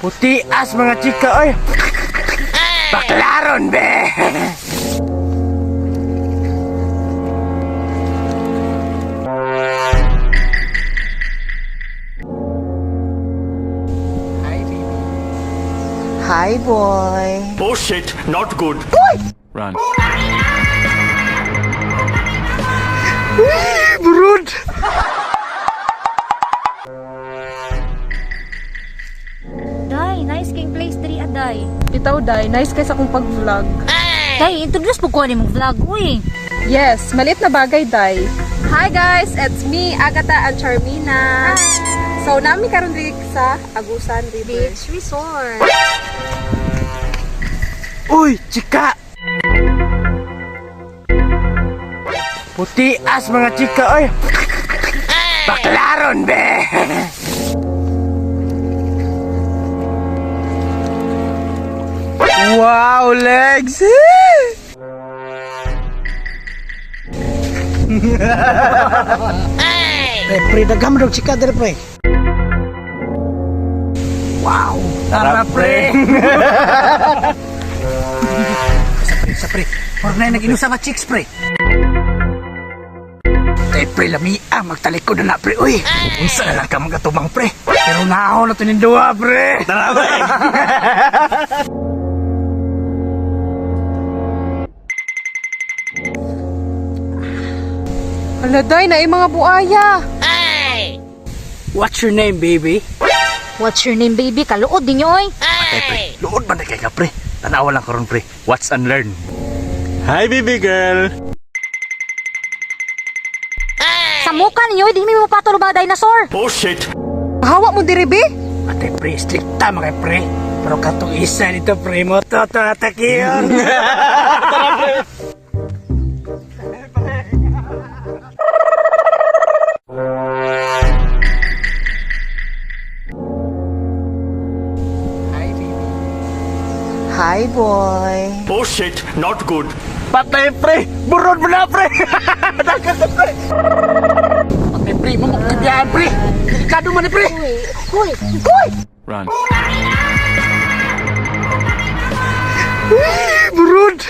Puti as mga chika, oy. Baklaron, be. Hi, boy. Oh shit, not good. Run. Burod. Day, nice king place diri aday. Bitaw, Day. Nice kaysa kong pag-vlog. Day, introduce po ko ni mong vlog, uy. Yes, malit na bagay, Day. Hi, guys. It's me, Agatha and Charmina. So, nami karon diri sa Agusan River. Beach resort. Uy, chika. Puti as mga chika, oy. Baklaron, be. Wow, legs. Pre, daghan mo daw chika dere pre. Wow, tara, pre. Sa pre. Or na nag-inusa nga chicks pre. Tay pre lamia magtalikod na pre. Uy, unsa na lang ka magatumang pre. Pero naahon na ito ninduwa, pre. Tara pre. Hala, Day, na mga buaya. What's your name, baby? What's your name, baby? Kaluod din nyo, oy. Tay pre, luod man na kay ka pre. Tanawa lang karon pre. What's unlearn? Hi, baby girl. Sa mukha ninyo, di mo patol ba dinosaur? Oh shit. Hawa mo diri, be? Ate pre, strikta mga pre. Pero katong isa dito pre mo to atakiyon. Hi, boy. Oh shit, not good. Patay, pre. Burod mo na, pre. Dagat na, pre. Ate pre, mo magbibiyahan pre. Delikado man ni pre. Hoy! Run. Burod.